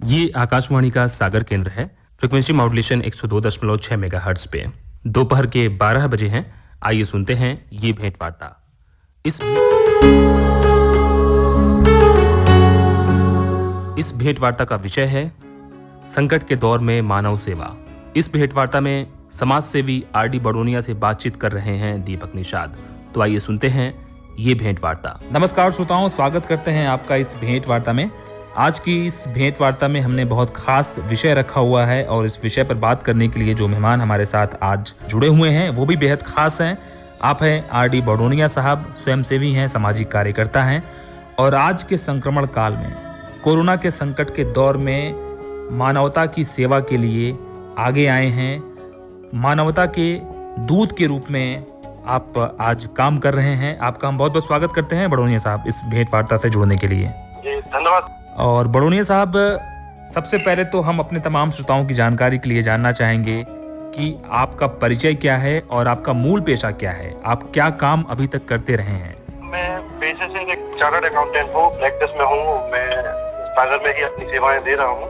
ये आकाशवाणी का सागर केंद्र है। फ्रीक्वेंसी मॉड्यूलेशन 102.6 मेगाहर्ट्ज पे दोपहर के 12 बजे हैं। आइए सुनते हैं ये भेंट वार्ता। इस भेंट वार्ता का विषय है संकट के दौर में मानव सेवा। इस भेंट वार्ता में समाज सेवी आरडी बड़ोनिया से बातचीत कर रहे हैं दीपक निषाद। तो आइए सुनते हैं ये भेंट वार्ता। नमस्कार श्रोताओं, स्वागत करते हैं आपका इस भेंट वार्ता में। आज की इस भेंट वार्ता में हमने बहुत खास विषय रखा हुआ है और इस विषय पर बात करने के लिए जो मेहमान हमारे साथ आज जुड़े हुए हैं वो भी बेहद खास हैं। आप हैं आरडी बड़ोनिया साहब, स्वयंसेवी हैं, सामाजिक कार्यकर्ता हैं और आज के संक्रमण काल में, कोरोना के संकट के दौर में मानवता की सेवा के लिए आगे आए हैं। मानवता के दूत के रूप में आप आज काम कर रहे हैं। आपका हम बहुत बहुत स्वागत करते हैं बड़ोनिया साहब इस भेंट वार्ता से जुड़ने के लिए। जी धन्यवाद। और बड़ोनिया साहब, सबसे पहले तो हम अपने तमाम श्रोताओं की जानकारी के लिए जानना चाहेंगे कि आपका परिचय क्या है और आपका मूल पेशा क्या है। आप क्या काम अभी तक करते रहे हैं? मैं पेशे से एक चार्टर्ड अकाउंटेंट हूँ, प्रैक्टिस में हूँ। मैं सागर में ही अपनी सेवाएं दे रहा हूँ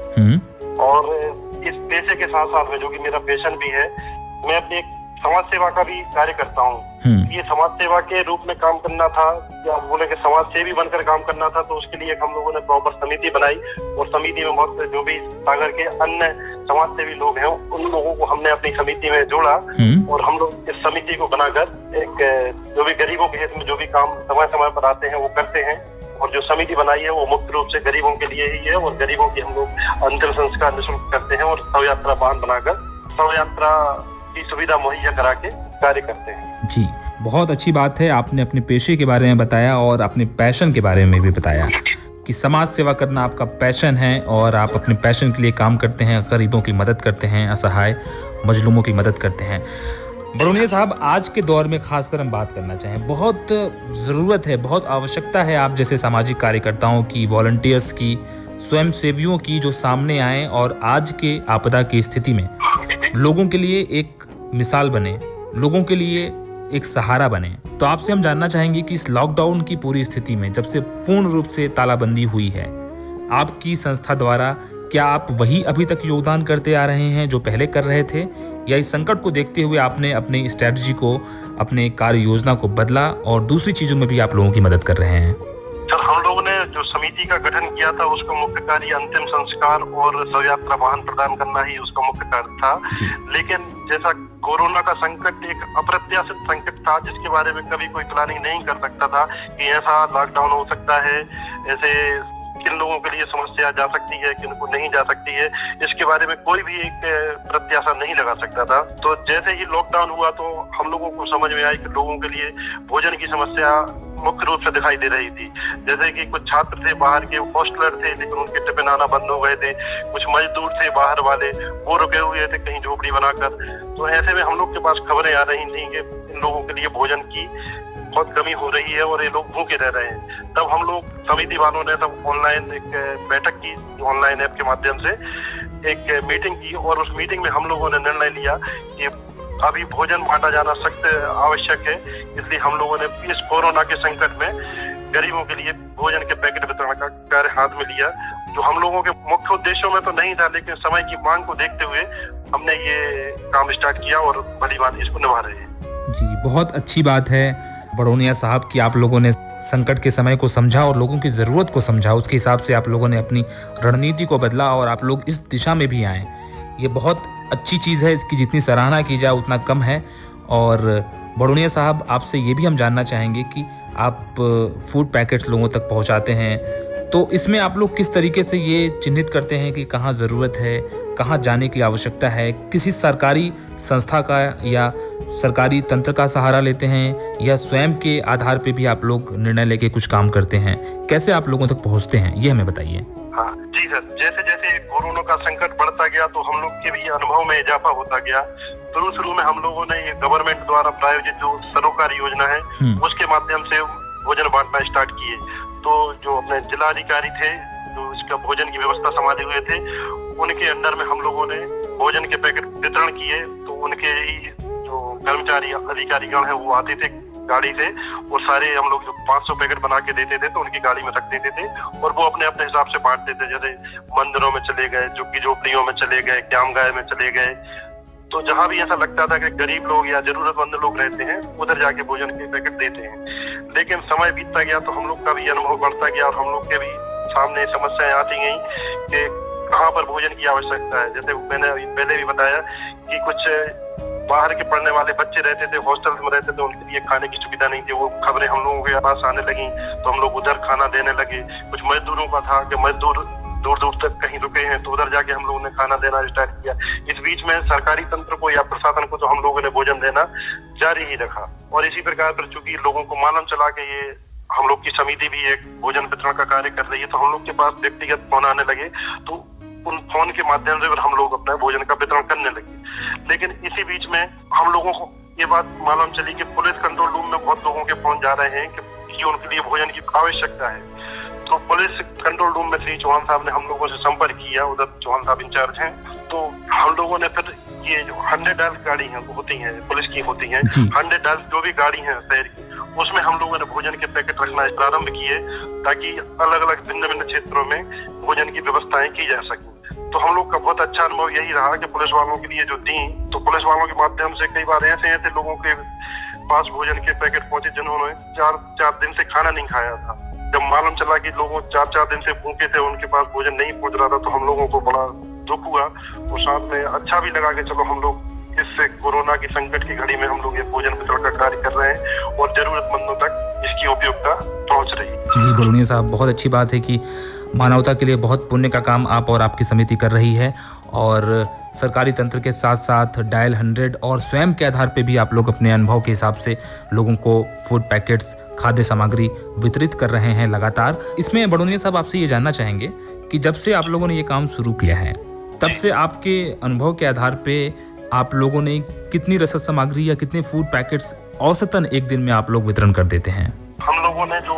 और इस पेशे के साथ साथ में जो कि मेरा पैशन भी है, मैं अपनी एक समाज सेवा का भी कार्य करता हूँ। ये समाज सेवा के रूप में काम करना था या बोले कि समाज सेवी बनकर काम करना था, तो उसके लिए हम लोगों ने प्रॉपर समिति बनाई और समिति में बहुत जो भी सागर के अन्य समाज सेवी लोग हैं उन लोगों को हमने अपनी समिति में जोड़ा और हम लोग इस समिति को बनाकर एक जो भी गरीबों के हित में जो भी काम समय समय पर आते हैं वो करते हैं। और जो समिति बनाई है वो मुख्य रूप से गरीबों के लिए ही है और गरीबों की हम लोग अंतिम संस्कार निःशुल्क करते हैं और शव यात्रा वाहन बनाकर शव यात्रा की सुविधा मुहैया करा के कार्य करते हैं। जी, बहुत अच्छी बात है। आपने अपने पेशे के बारे में बताया और अपने पैशन के बारे में भी बताया कि समाज सेवा करना आपका पैशन है और आप अपने पैशन के लिए काम करते हैं, गरीबों की मदद करते हैं, असहाय मजलूमों की मदद करते हैं। बड़ोनिया साहब, आज के दौर में खासकर हम बात करना चाहें, बहुत ज़रूरत है, बहुत आवश्यकता है आप जैसे सामाजिक कार्यकर्ताओं की, वॉलंटियर्स की, स्वयंसेवियों की जो सामने आए और आज के आपदा की स्थिति में लोगों के लिए एक मिसाल बने, लोगों के लिए एक सहारा बने। तो आपसे हम जानना चाहेंगे कि इस लॉकडाउन की पूरी स्थिति में जब से पूर्ण रूप से तालाबंदी हुई है, आपकी संस्था द्वारा क्या आप वही अभी तक योगदान करते आ रहे हैं जो पहले कर रहे थे, या इस संकट को देखते हुए आपने अपने स्ट्रेटजी को, अपने कार्य योजना को बदला और दूसरी चीजों में भी आप लोगों की मदद कर रहे हैं? सर, हम लोगों ने जो समिति का गठन किया था उसका मुख्य कार्य अंतिम संस्कार और शव यात्रा वाहन प्रदान करना ही उसका मुख्य कार्य था। लेकिन जैसा कोरोना का संकट एक अप्रत्याशित संकट था जिसके बारे में कभी कोई प्लानिंग नहीं कर सकता था कि ऐसा लॉकडाउन हो सकता है, ऐसे किन लोगों के लिए समस्या जा सकती है, किन को नहीं जा सकती है, इसके बारे में कोई भी एक प्रत्याशा नहीं लगा सकता था। तो जैसे ही लॉकडाउन हुआ तो हम लोगों को समझ में आई कि लोगों के लिए भोजन की समस्या मुख्य रूप से दिखाई दे रही थी। जैसे कि कुछ छात्र थे बाहर के, हॉस्टलर थे लेकिन उनके टिफिन आना बंद हो गए थे, कुछ मजदूर थे बाहर वाले, वो रुके हुए थे कहीं झोपड़ी बनाकर। तो ऐसे में हम लोग के पास खबरें आ रही थी कि इन लोगों के लिए भोजन की बहुत कमी हो रही है और ये लोग भूखे रह रहे हैं। तब हम लोग समिति वालों ने तब ऑनलाइन एक बैठक की, ऑनलाइन ऐप के माध्यम से एक मीटिंग की और उस मीटिंग में हम लोगों ने निर्णय लिया कि अभी भोजन बांटा जाना सख्त आवश्यक है। इसलिए हम लोगों ने इस कोरोना के संकट में गरीबों के लिए भोजन के पैकेट वितरण का कार्य हाथ में लिया, जो हम लोगों के मुख्य उद्देश्यों में तो नहीं था, लेकिन समय की मांग को देखते हुए हमने ये काम स्टार्ट किया और बड़ी बात इसको निभा रहे हैं। जी, बहुत अच्छी बात है बड़ोनिया साहब कि आप लोगों ने संकट के समय को समझा और लोगों की ज़रूरत को समझा, उसके हिसाब से आप लोगों ने अपनी रणनीति को बदला और आप लोग इस दिशा में भी आए। ये बहुत अच्छी चीज़ है, इसकी जितनी सराहना की जाए उतना कम है। और बड़ोनिया साहब, आपसे ये भी हम जानना चाहेंगे कि आप फूड पैकेट्स लोगों तक पहुंचाते हैं, तो इसमें आप लोग किस तरीके से ये चिन्हित करते हैं कि कहाँ ज़रूरत है, कहाँ जाने की आवश्यकता है? किसी सरकारी संस्था का या सरकारी तंत्र का सहारा लेते हैं या स्वयं के आधार पे भी आप लोग निर्णय लेके कुछ काम करते हैं? कैसे आप लोगों तक पहुंचते हैं, ये हमें बताइए। हाँ जी सर, जैसे जैसे कोरोना का संकट बढ़ता गया तो हम लोग के भी अनुभव में इजाफा होता गया। शुरू में हम लोगों ने ये गवर्नमेंट द्वारा प्रायोजित जो सरोकारी योजना है उसके माध्यम से भोजन बांटना स्टार्ट किए। तो जो अपने जिलाधिकारी थे जो इसका भोजन की व्यवस्था संभाले हुए थे, उनके अंडर में हम लोगों ने भोजन के पैकेट वितरण किए। तो उनके ही जो कर्मचारी अधिकारीगण है वो आते थे गाड़ी से, और सारे हम लोग जो 500 पैकेट बना के देते थे तो उनकी गाड़ी में रख देते थे और वो अपने अपने हिसाब से बांटते थे। जैसे मंदिरों में चले गए, झुग्गी झोपड़ियों में चले गए, क्यामगाय में चले गए, तो जहाँ भी ऐसा लगता था कि गरीब लोग या जरूरतमंद लोग रहते हैं उधर जाके भोजन के पैकेट देते हैं। लेकिन समय बीतता गया तो हम लोग का भी अनुभव बढ़ता गया और हम लोग के भी सामने समस्याएं आती गई कि कहाँ पर भोजन की आवश्यकता है। जैसे मैंने पहले भी बताया कि कुछ बाहर के पढ़ने वाले बच्चे रहते थे, हॉस्टल में रहते थे, उनके लिए खाने की सुविधा नहीं थी। वो खबरें हम लोगों के पास आने लगी तो हम लोग उधर खाना देने लगे। कुछ मजदूरों का था कि मजदूर दूर दूर तक कहीं रुके हैं तो उधर जाके हम लोगों ने खाना देना स्टार्ट किया। इस बीच में सरकारी तंत्र को या प्रशासन को तो हम लोगों ने भोजन देना जारी ही रखा। और इसी प्रकार पर चूंकि लोगों को मालूम चला कि ये हम लोग की समिति भी एक भोजन वितरण का कार्य कर रही है, तो हम लोग के पास व्यक्तिगत फोन आने लगे, तो उन फोन के माध्यम से हम लोग अपना भोजन का वितरण करने लगे। लेकिन इसी बीच में हम लोगों को ये बात मालूम चली कि पुलिस कंट्रोल रूम में बहुत लोगों के फोन जा रहे हैं कि उनके लिए भोजन की आवश्यकता है। तो पुलिस कंट्रोल रूम में श्री चौहान साहब ने हम लोगों से संपर्क किया, उधर चौहान साहब इंचार्ज हैं। तो हम लोगों ने फिर ये जो 100 डायल गाड़ी है होती है, पुलिस की होती है, 100 डायल जो भी गाड़ी है शहर की, उसमें हम लोगों ने भोजन के पैकेट रखना प्रारंभ किए ताकि अलग अलग भिन्न भिन्न क्षेत्रों में भोजन की व्यवस्थाएं की जा सके। तो हम लोग का बहुत अच्छा अनुभव यही रहा कि पुलिस वालों के लिए जो दी, तो पुलिस वालों के माध्यम से कई बार ऐसे लोगों के पास भोजन के पैकेट पहुंचे जिन्होंने 4 दिन से खाना नहीं खाया था। जब मालूम चला कि लोगों 4 दिन से भूखे थे, उनके पास भोजन नहीं पहुंच रहा था, तो हम लोगों को बड़ा दुख हुआ और साथ में अच्छा भी लगा कि चलो हम लोग इससे कोरोना की संकट की घड़ी में हम लोग ये भोजन वितरण का कार्य कर रहे हैं और जरूरतमंदों तक इसकी उपयोगिता पहुंच रही है। जी बड़ोनिया साहब, बहुत अच्छी बात है कि मानवता के लिए बहुत पुण्य का काम आप और आपकी समिति कर रही है और सरकारी तंत्र के साथ साथ डायल 100 और स्वयं के आधार पे भी आप लोग अपने अनुभव के हिसाब से लोगों को फूड पैकेट्स, खाद्य सामग्री वितरित कर रहे हैं लगातार। इसमें बड़ोनिया साहब आपसे ये जानना चाहेंगे कि जब से आप लोगों ने ये काम शुरू किया है तब से आपके अनुभव के आधार पे आप लोगों ने कितनी रसद सामग्री या कितने फूड पैकेट्स औसतन एक दिन में आप लोग वितरण कर देते हैं? हम लोगों ने जो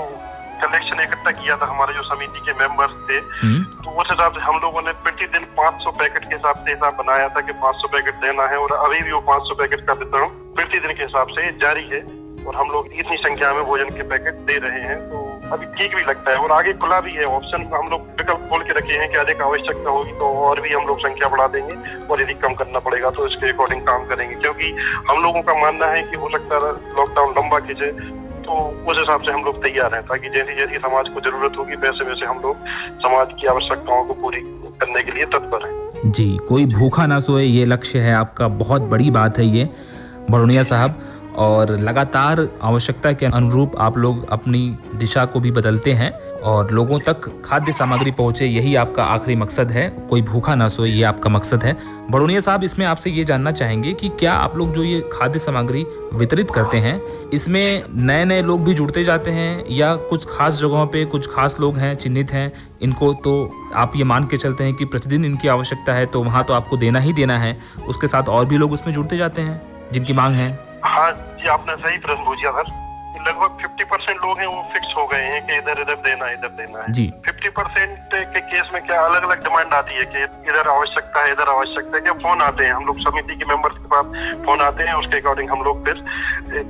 कलेक्शन इकट्ठा किया था, हमारे जो समिति के मेंबर्स थे, तो उस हिसाब से हम लोगों ने प्रतिदिन 500 पैकेट के हिसाब से हिसाब बनाया था कि 500 पैकेट देना है और अभी भी वो 500 पैकेट का वितरण प्रतिदिन के हिसाब से जारी है और हम लोग इतनी संख्या में भोजन के पैकेट दे रहे हैं। तो अभी ठीक भी लगता है और आगे खुला भी है ऑप्शन, हम लोग विकल्प खोल के रखे हैं कि अधिक आवश्यकता होगी तो और भी हम लोग संख्या बढ़ा देंगे और यदि कम करना पड़ेगा तो इसके अकॉर्डिंग काम करेंगे। क्योंकि हम लोगों का मानना है कि हो सकता है लॉकडाउन लंबा खींचे, तो उस हिसाब से हम लोग तैयार हैं ताकि जैसी जैसी समाज को जरूरत होगी वैसे वैसे हम लोग समाज की आवश्यकताओं को पूरी करने के लिए तत्पर हैं। जी, कोई भूखा ना सोए, ये लक्ष्य है आपका, बहुत बड़ी बात है ये बड़ोनिया साहब। और लगातार आवश्यकता के अनुरूप आप लोग अपनी दिशा को भी बदलते हैं और लोगों तक खाद्य सामग्री पहुंचे, यही आपका आखिरी मकसद है। कोई भूखा ना सोए, ये आपका मकसद है। बड़ोनिया साहब, इसमें आपसे ये जानना चाहेंगे कि क्या आप लोग जो ये खाद्य सामग्री वितरित करते हैं इसमें नए नए लोग भी जुड़ते जाते हैं या कुछ खास जगहों पे कुछ खास लोग हैं, चिन्हित हैं, इनको तो आप ये मान के चलते हैं कि प्रतिदिन इनकी आवश्यकता है तो वहाँ तो आपको देना ही देना है, उसके साथ और भी लोग उसमें जुड़ते जाते हैं जिनकी मांग है? हाँ जी, आपने सही प्रश्न पूछा सर। लगभग 50% लोग हैं वो फिक्स हो गए हैं कि इधर इधर देना है जी। 50% के केस में क्या अलग अलग डिमांड आती है कि इधर आवश्यकता है, इधर आवश्यकता है, क्या फोन आते हैं, हम लोग समिति के मेंबर्स के पास फोन आते हैं, उसके अकॉर्डिंग हम लोग फिर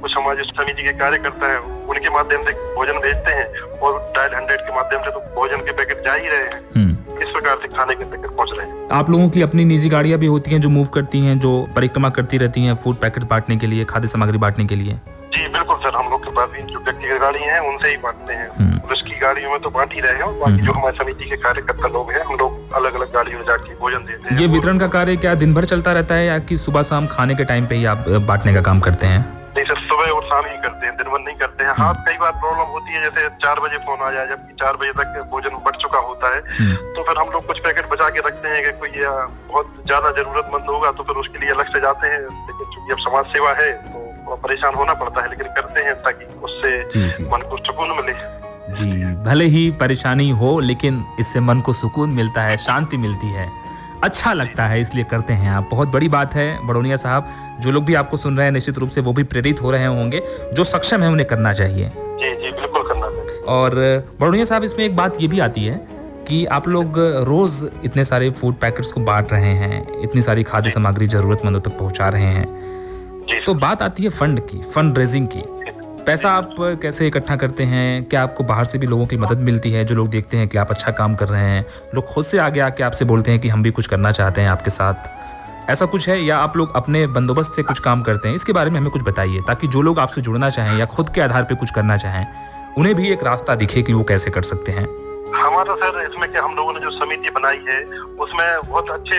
कुछ हमारे समिति के कार्यकर्ता है उनके माध्यम से भोजन भेजते हैं और डायल 100 के माध्यम से तो भोजन के पैकेट जा ही रहे हैं। इस प्रकार से खाने के पैकेट पहुंच रहे हैं। आप लोगों की अपनी निजी गाड़ियां भी होती हैं जो मूव करती हैं, जो परिक्रमा करती रहती हैं फूड पैकेट बांटने के लिए, खाद्य सामग्री बांटने के लिए? जी बिल्कुल सर, हम लोग के पास भी जो व्यक्तिगत गाड़ी है उनसे ही बांटते हैं। पुलिस की गाड़ियों में तो बांट ही रहे हैं और बाकी जो हमारे समिति के कार्यकर्ता लोग हैं हम लोग अलग अलग गाड़ियों में जाके भोजन देते हैं। ये वितरण का कार्य क्या दिन भर चलता रहता है या कि सुबह शाम खाने के टाइम पे ही आप बांटने का काम करते हैं? नहीं सर, सुबह और शाम ही करते हैं, दिन भर नहीं करते हैं। हाँ, कई बार प्रॉब्लम होती है जैसे 4 बजे फोन आ जाए, जबकि 4 बजे तक भोजन बढ़ चुका होता है, तो फिर हम लोग कुछ पैकेट बचा के रखते हैं कि कोई बहुत ज्यादा जरूरतमंद होगा तो फिर उसके लिए अलग से जाते हैं। लेकिन चूंकि अब समाज सेवा है तो परेशान होना पड़ता है, लेकिन करते हैं ताकि उससे मन को सुकून मिले। जी, भले ही परेशानी हो लेकिन इससे मन को सुकून मिलता है, शांति मिलती है, अच्छा लगता है, इसलिए करते हैं आप। बहुत बड़ी बात है बड़ोनिया साहब। जो लोग भी आपको सुन रहे हैं निश्चित रूप से वो भी प्रेरित हो रहे होंगे, जो सक्षम है उन्हें करना चाहिए। जी जी बिल्कुल करना चाहिए। और बड़ोनिया साहब, इसमें एक बात ये भी आती है कि आप लोग रोज इतने सारे फूड पैकेट्स को बांट रहे हैं, इतनी सारी खाद्य सामग्री जरूरतमंदों तक पहुंचा रहे हैं, तो बात आती है फंड की, फंड रेजिंग की। पैसा आप कैसे इकट्ठा करते हैं? क्या आपको बाहर से भी लोगों की मदद मिलती है, जो लोग देखते हैं कि आप अच्छा काम कर रहे हैं, लोग खुद से आगे आके आपसे बोलते हैं कि हम भी कुछ करना चाहते हैं आपके साथ, ऐसा कुछ है? या आप लोग अपने बंदोबस्त से कुछ काम करते हैं? इसके बारे में हमें कुछ बताइए, ताकि जो लोग आपसे जुड़ना चाहें या खुद के आधार पर कुछ करना चाहें, उन्हें भी एक रास्ता दिखे कि वो कैसे कर सकते हैं। हमारा सर इसमें क्या, हम लोगों ने जो समिति बनाई है उसमें बहुत अच्छे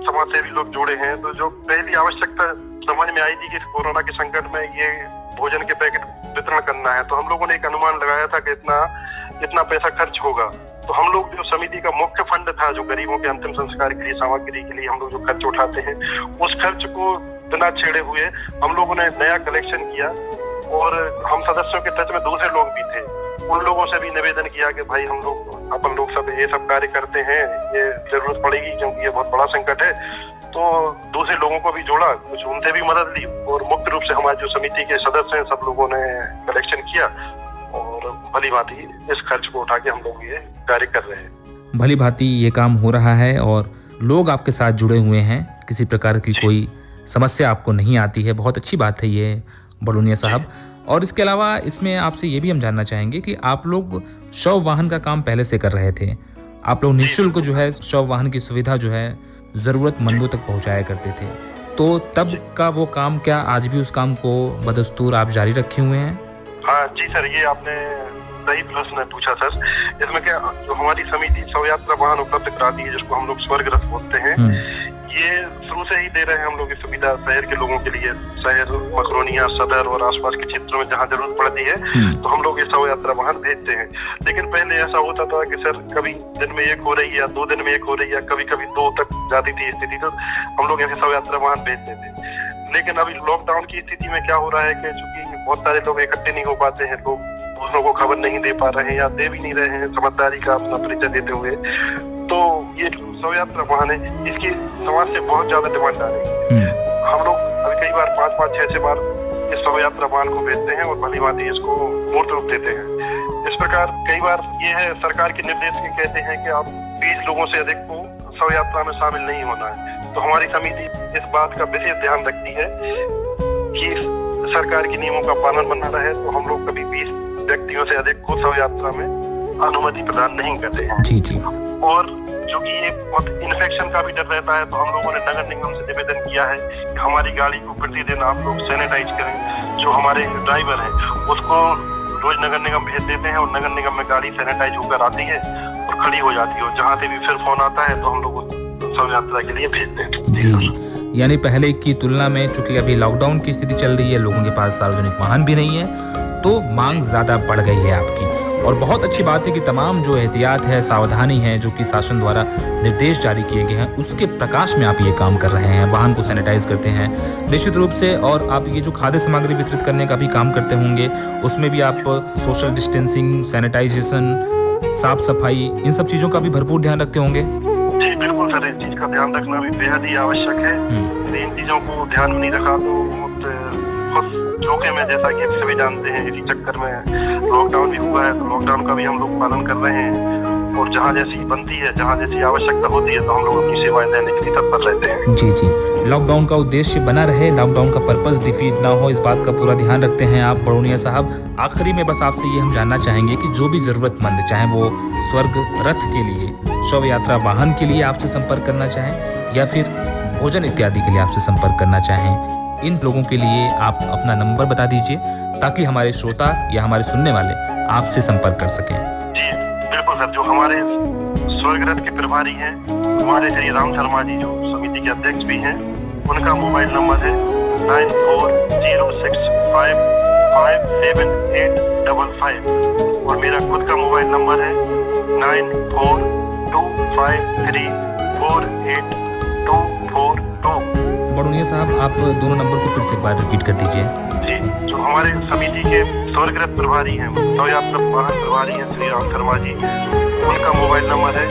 समाज सेवी लोग जुड़े हैं। तो जो पहली आवश्यकता समझ में आई थी कि कोरोना के संकट में ये भोजन के पैकेट वितरण करना है, तो हम लोगों ने एक अनुमान लगाया था कि इतना पैसा खर्च होगा। तो हम लोग जो समिति का मुख्य फंड था, जो गरीबों के अंतिम संस्कार के लिए सामग्री के लिए हम लोग जो खर्च उठाते हैं, उस खर्च को बिना छेड़े हुए हम लोगों ने नया कलेक्शन किया। और हम सदस्यों के टच में दूसरे लोग भी थे, उन लोगों से भी निवेदन किया कि भाई हम लोग अपन लोग सब ये सब कार्य करते हैं, ये जरूरत पड़ेगी क्योंकि ये बहुत बड़ा संकट है। तो दूसरे लोगों को भी जोड़ा, कुछ उनसे भी मदद ली, और मुख्य रूप से हमारे जो समिति के सदस्य हैं सब लोगों ने कलेक्शन किया और भली भांति इस खर्च को उठा के हम लोग ये कार्य कर रहे हैं। भली भांति ये काम हो रहा है और लोग आपके साथ जुड़े हुए हैं, किसी प्रकार की कोई समस्या आपको नहीं आती है। बहुत अच्छी बात है ये बड़ोनिया साहब। और इसके अलावा इसमें आपसे ये भी हम जानना चाहेंगे कि आप लोग शव वाहन का काम पहले से कर रहे थे, आप लोग निःशुल्क जो है शव वाहन की सुविधा जो है जरूरतमंदों तक पहुंचाया करते थे, तो तब का वो काम क्या आज भी उस काम को बदस्तूर आप जारी रखे हुए हैं? हाँ जी सर, ये आपने सही प्रश्न पूछा सर। इसमें क्या, जो हमारी समिति शव यात्रा वाहन उपलब्ध कराती है, जिसको हम लोग स्वर्ग रथ बोलते हैं, ये शुरू से ही दे रहे हैं हम लोग ये सुविधा शहर के लोगों के लिए। शहर मकरोनिया, सदर और आसपास के क्षेत्रों में जहाँ जरूरत पड़ती है तो हम लोग ये शव यात्रा वाहन भेजते हैं। लेकिन पहले ऐसा होता था कि सर कभी दिन में एक हो रही है या 2 दिन में एक हो रही है, कभी कभी 2 तक जाती थी स्थिति, तो हम लोग ऐसे शव यात्रा वाहन भेजते थे। लेकिन अभी लॉकडाउन की स्थिति में क्या हो रहा है कि चूंकि बहुत सारे लोग इकट्ठे नहीं हो पाते हैं, लोग दूसरों को खबर नहीं दे पा रहे हैं या दे भी नहीं रहे हैं समझदारी का अपना परिचय देते हुए, तो ये शव यात्रा वाहन है, इसकी समाज से बहुत ज्यादा डिमांड आ रही है। हम लोग अभी कई बार 5-5, 6-6 बार इस शव यात्रा वाहन को भेजते हैं और भली भांति इसको मूर्त रूप देते हैं। इस प्रकार कई बार ये है, सरकार के निर्देश के कहते हैं कि आप 20 लोगों से अधिक को शव यात्रा में शामिल नहीं होना है। तो हमारी समिति इस बात का विशेष ध्यान रखती है कि सरकार के नियमों का पालन बना रहे, तो हम लोग कभी 20 व्यक्तियों से अधिक को शव यात्रा में अनुमति प्रदान नहीं करते हैं। जी जी। और जो कि ये बहुत इन्फेक्शन का भी डर रहता है, तो हम लोगों ने नगर निगम से निवेदन किया है कि हमारी गाड़ी को प्रतिदिन आप लोग सैनिटाइज करें। जो हमारे ड्राइवर हैं उसको रोज नगर निगम भेज देते हैं और नगर निगम में गाड़ी सैनिटाइज होकर आती है और खड़ी हो जाती है, और जहाँ से भी फिर फोन आता है तो हम लोग शव यात्रा के लिए भेजते हैं। जी, यानी पहले की तुलना में चूंकि अभी लॉकडाउन की स्थिति चल रही है, लोगों के पास सार्वजनिक वाहन भी नहीं है, तो मांग ज्यादा बढ़ गई है आपकी। और बहुत अच्छी बात है कि तमाम जो एहतियात है, सावधानी है, जो कि शासन द्वारा निर्देश जारी किए गए हैं, उसके प्रकाश में आप ये काम कर रहे हैं, वाहन को सैनिटाइज करते हैं निश्चित रूप से। और आप ये जो खाद्य सामग्री वितरित करने का भी काम करते होंगे, उसमें भी आप सोशल डिस्टेंसिंग, सैनिटाइजेशन, साफ सफाई, इन सब चीज़ों का भी भरपूर ध्यान रखते होंगे। जी बिल्कुल सर, इस चीज का ध्यान रखना भी बेहद ही आवश्यक है। यदि इन चीजों को ध्यान में नहीं रखा तो बहुत जोखिम है, जैसा कि सभी जानते हैं। इसी चक्कर में लॉकडाउन भी हुआ है, तो लॉकडाउन का भी हम लोग पालन कर रहे हैं, और जहाँ जैसी बनती है, जहाँ जैसी आवश्यकता होती है, तो हम लोग अपनी सेवाएं देने के लिए तत्पर रहते हैं। जी जी, लॉकडाउन का उद्देश्य बना रहे, लॉकडाउन का पर्पस डिफीट ना हो, इस बात का पूरा ध्यान रखते हैं आप बड़ोनिया साहब। आखिरी में बस आपसे ये हम जानना चाहेंगे कि जो भी जरूरतमंद, चाहे वो स्वर्ग रथ के लिए, शव यात्रा वाहन के लिए आपसे संपर्क करना चाहें या फिर भोजन इत्यादि के लिए आपसे संपर्क करना चाहें, इन लोगों के लिए आप अपना नंबर बता दीजिए ताकि हमारे श्रोता या हमारे सुनने वाले आपसे संपर्क कर सकें। जी बिल्कुल सर, जो हमारे स्वर्ग रथ के प्रभारी हैं, हमारे श्री राम शर्मा जी, जो समिति के अध्यक्ष भी हैं, उनका मोबाइल नंबर है 9406557855 और मेरा खुद का मोबाइल नंबर है 9425348242। बड़ोनिया साहब, आप दोनों नंबर को फिर से एक बार रिपीट कर दीजिए। जी, जो हमारे समिति के स्वर्ग रथ प्रभारी हैं, शव यात्रा वाहन प्रभारी हैं श्री राम शर्मा जी, उनका मोबाइल नंबर है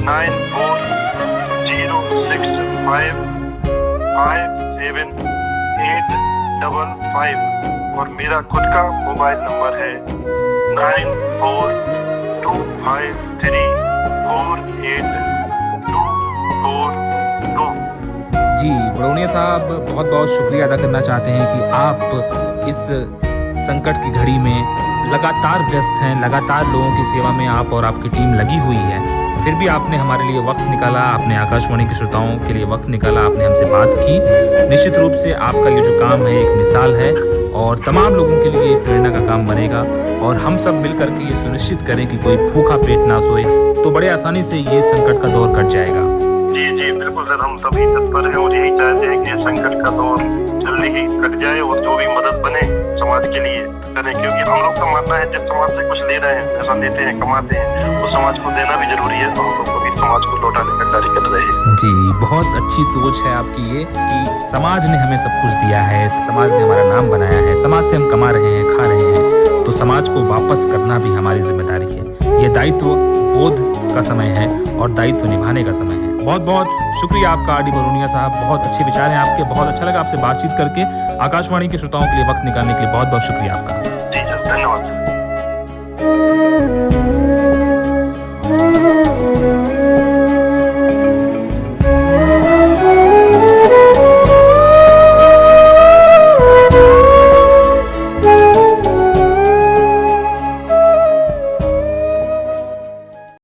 9406557855 और मेरा खुद का मोबाइल नंबर है 9425348242। जी, बड़ोनिया साहब, बहुत बहुत शुक्रिया अदा करना चाहते हैं कि आप इस संकट की घड़ी में लगातार व्यस्त हैं, लगातार लोगों की सेवा में आप और आपकी टीम लगी हुई है, फिर भी आपने हमारे लिए वक्त निकाला, आपने आकाशवाणी के श्रोताओं के लिए वक्त निकाला, आपने हमसे बात की। निश्चित रूप से आपका ये जो काम है एक मिसाल है और तमाम लोगों के लिए प्रेरणा का काम बनेगा और हम सब मिलकर के ये सुनिश्चित करें कि कोई भूखा पेट ना सोए तो बड़े आसानी से ये संकट का दौर कट जाएगा। जी जी बिल्कुल सर, हम सभी तत्पर हैं और यही चाहते हैं कि संकट का दौर जल्दी ही कट जाए और जो भी मदद बने समाज के लिए करें, क्योंकि हम लोग का मानना है जब समाज से कुछ ले रहे हैं, पैसा लेते हैं, कमाते हैं, तो समाज को देना भी जरूरी है, तो हम लोग को भी समाज को लौटाने का कार्य कर रहे हैं। जी, बहुत अच्छी सोच है आपकी ये कि समाज ने हमें सब कुछ दिया है, समाज ने हमारा नाम बनाया है, समाज से हम कमा रहे हैं, खा रहे हैं, तो समाज को वापस करना भी हमारी जिम्मेदारी है। ये दायित्व बोध का समय है और दायित्व निभाने का समय है। बहुत बहुत शुक्रिया आपका आर डी बरूनिया साहब, बहुत अच्छे विचार हैं आपके, बहुत अच्छा लगा आपसे बातचीत करके। आकाशवाणी के श्रोताओं के लिए वक्त निकालने के लिए बहुत बहुत शुक्रिया आपका। जी सर, धन्यवाद।